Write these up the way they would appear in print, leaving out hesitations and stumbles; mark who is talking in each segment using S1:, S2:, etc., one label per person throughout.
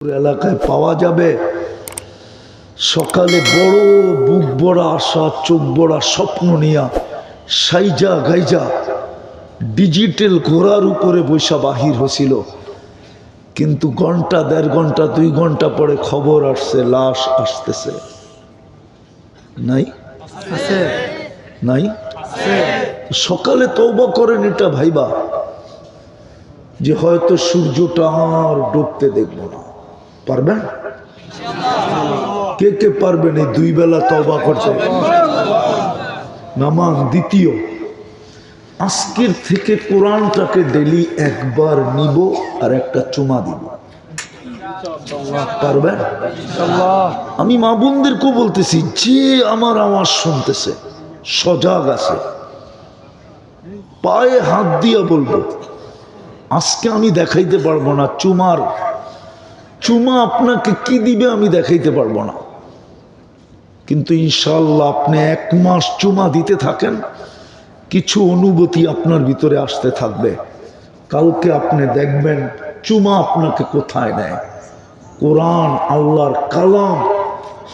S1: এলাকায় পাওয়া যাবে। সকালে বড় বুক ভরা আশা, চোখ ভরা স্বপ্ন নিয়া সাইজা গাইজা ডিজিটাল ঘোড়ার উপরে বৈশা বাহির হয়েছিল, কিন্তু ঘন্টা দেড় ঘন্টা 2 ঘন্টা পরে খবর আসছে লাশ আসতেছে। নাই নাই সকালে তওবা করেন এটা ভাইবা যে হয়তো সূর্যটা আর ডুবতে দেখবো না। পারবেন? কে কে পারবেন এই 2 বেলা তওবা করতে? নামান দ্বিতীয়, আজকের থেকে কোরআনটাকে ডেলি একবার নিব আর একটা চুমা দিব। পারবেন? আমি মা বোনদেরকেও বলতেছি, যে আমার আওয়াজ শুনতেছে সজাগ আছে, পায়ে হাত দিয়া বলবো, আজকে আমি দেখাইতে পারবো না চুমা আপনাকে কি দিবে আমি দেখাইতে পারবো না, কিন্তু ইনশাআল্লাহ আপনি 1 মাস চুমা দিতে থাকেন, কিছু অনুভূতি আপনার ভিতরে আসতে থাকবে। কালকে আপনি দেখবেন চুমা আপনাকে কোথায় নেয়। কোরআন, আল্লাহর কালাম,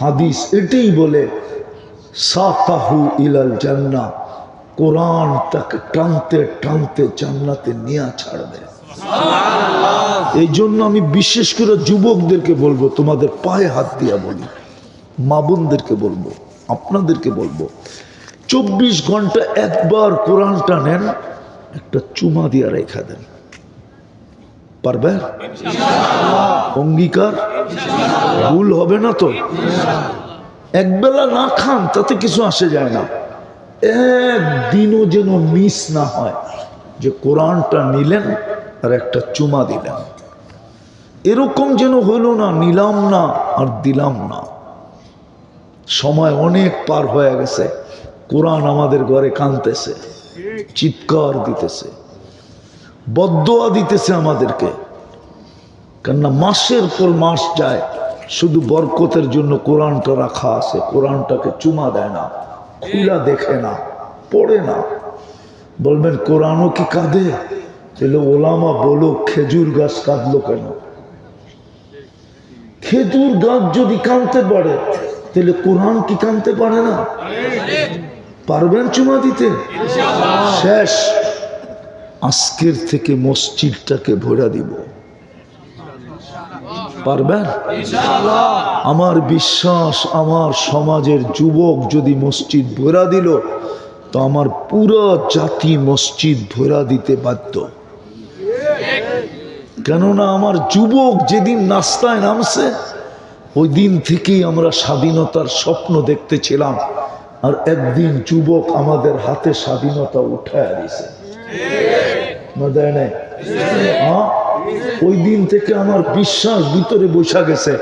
S1: হাদিস এটাই বলে সাকাহু ইলাল জান্নাহ, কোরআন তাকে টানতে টানতে জান্নাতে নিয়ে ছাড়বে। এই জন্য আমি বিশেষ করে যুবকদেরকে বলবো, তোমাদের পায়ে হাত দিয়া বলি, মা বোনদেরকে বলবো, আপনাদেরকে বলবো, 24 ঘন্টা একবার কোরআনটা নেন, একটা চুমা দিয়া রেখা দেন। পারবে? অঙ্গীকার? ভুল হবে না তো? একবেলা না খান তাতে কিছু আসে যায় না, একদিনও যেন মিস না হয় যে কোরআনটা নিলেন আর একটা চুমা দিলেন। এরকম যেন হইল না নিলাম না আর দিলাম না। সময় অনেক পার হয়ে গেছে, কোরআন আমাদের ঘরে কাঁদতেছে, চিৎকার দিতেছে, বদদোয়া দিতেছে আমাদেরকে। কেননা মাসের পর মাস যায়, শুধু বরকতের জন্য কোরআনটা রাখা আছে, কোরআনটাকে চুমা দেয় না, খুলা দেখে না, পড়ে না। বলবেন কোরআনও কি কাঁদে? তাহলে ওলামা বলো, খেজুর গাছ কাঁদলো কেন? খেজুর গাছ যদি কাঁদতে পারে তাহলে কোরআন কি কাঁদতে পারে না? পারবেন চুমা দিতে? শেষ, আজকের থেকে মসজিদটাকে ভরা দিব। পারবেন? আমার বিশ্বাস, আমার সমাজের যুবক যদি মসজিদ ভরা দিল তো আমার পুরো জাতি মসজিদ ভরা দিতে বাধ্য। কেননা আমার যুবক যেদিন নাস্তায় নামছে ওই দিন থেকেই আমরা স্বাধীনতার স্বপ্ন দেখতেছিলাম, আর একদিন যুবক আমাদের হাতে স্বাধীনতা উঠায় দিছে না, দেয় নাই? ওই দিন থেকে আমার বিশ্বাস ভিতরে বসা গেছে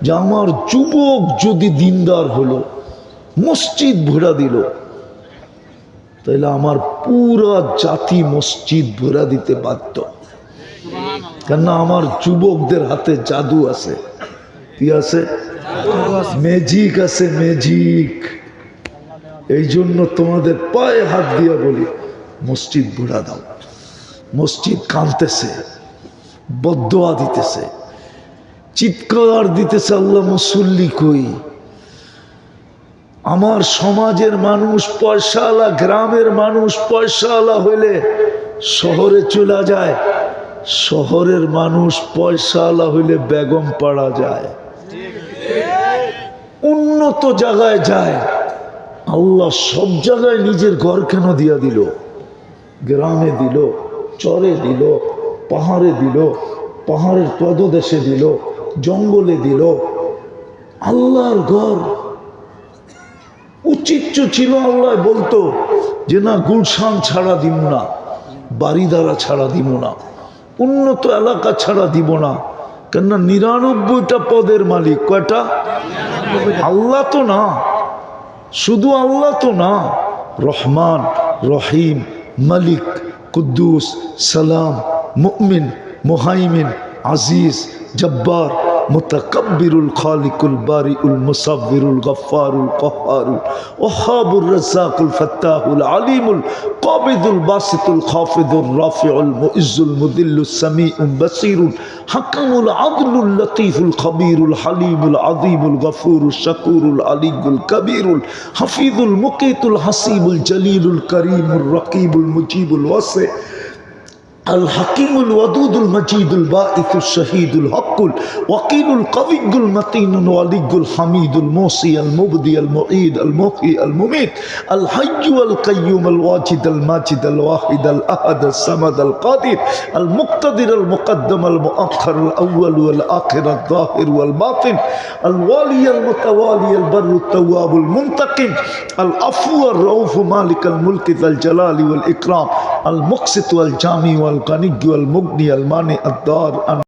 S1: যে আমার যুবক যদি দিনদার হলো, মসজিদ ভরা দিল, তাইলে আমার পুরা জাতি মসজিদ ভরা দিতে বাধ্য। কেননা আমার যুবকদের হাতে জাদু আছে। কি আছে? ম্যাজিক আছে, ম্যাজিক। এই জন্য তোমাদের পায়ে হাত দিয়ে বলি, মসজিদ ভরা দাও। মসজিদ কাঁদতেছে, বদদোয়া দিতেছে, চিৎকার দিতেছে, আল্লাহ মুসল্লি কই? আমার সমাজের মানুষ পয়সাওয়ালা, গ্রামের মানুষ পয়সাওয়ালা হইলে শহরে চলে যায়, শহরের মানুষ পয়সাওয়ালা হইলে বেগম পাড়া যায়, উন্নত জায়গায় যায়। আল্লাহ সব জায়গায় নিজের ঘর কেন দিয়া দিল? গ্রামে দিল, চরে দিল, পাহাড়ে দিল, পাহাড়ের পদদেশে দিল, জঙ্গলে দিল। আল্লাহর ঘর উচিত ছিল আল্লাহ বলতো যে না, গুলশান ছাড়া দিব না, বাড়িদারা ছাড়া দিব না, উন্নত এলাকা ছাড়া দিব না। কেননা 99টা পদের মালিক কয়টা? আল্লাহ তো না, শুধু আল্লাহ তো না, রহমান, রহিম, মালিক, কুদ্দুস, সালাম, মুমিন, মুহাইমিন, আজিজ, জব্বার, মুতাকাব্বিরুল খালিকুল বারিউল মুসাব্বিরুল গফফারুল কহ্হারুল ওয়াহ্হাবুর রাজ্জাকুল ফাত্তাহুল আলিমুল কাবিদুল বাসিতুল খাফিদুর রাফিউল মুইজ্জুল মুদিল্লুস সামিউল বাসীরুল হাকামুল আদলুল লতীফুল খবীরুল হালিমুল আযীমুল গফুরুল শাকুরুল আলিয়ুল কবীরুল হাফিজুল মুকীতুল হাসিবুল জলিলুল করিমুর রকিবুল মুজিবুল ওয়াসি الحكيم الودود المجيد الباعث الشهيد الحق الوكيل القوي المتين الولي الحميد الموصي المبدي المعيد المحيي المميت الحي القيوم الواجد الماجد الواحد الأحد الصمد القادر المقتدر المقدم المؤخر الأول والآخر الظاهر والباطن الوالي المتوالي البر التواب المنتقم العفو الرؤوف مالك الملك ذا الجلال والإكرام المقسط والجامع والغني والمغني المانع الدار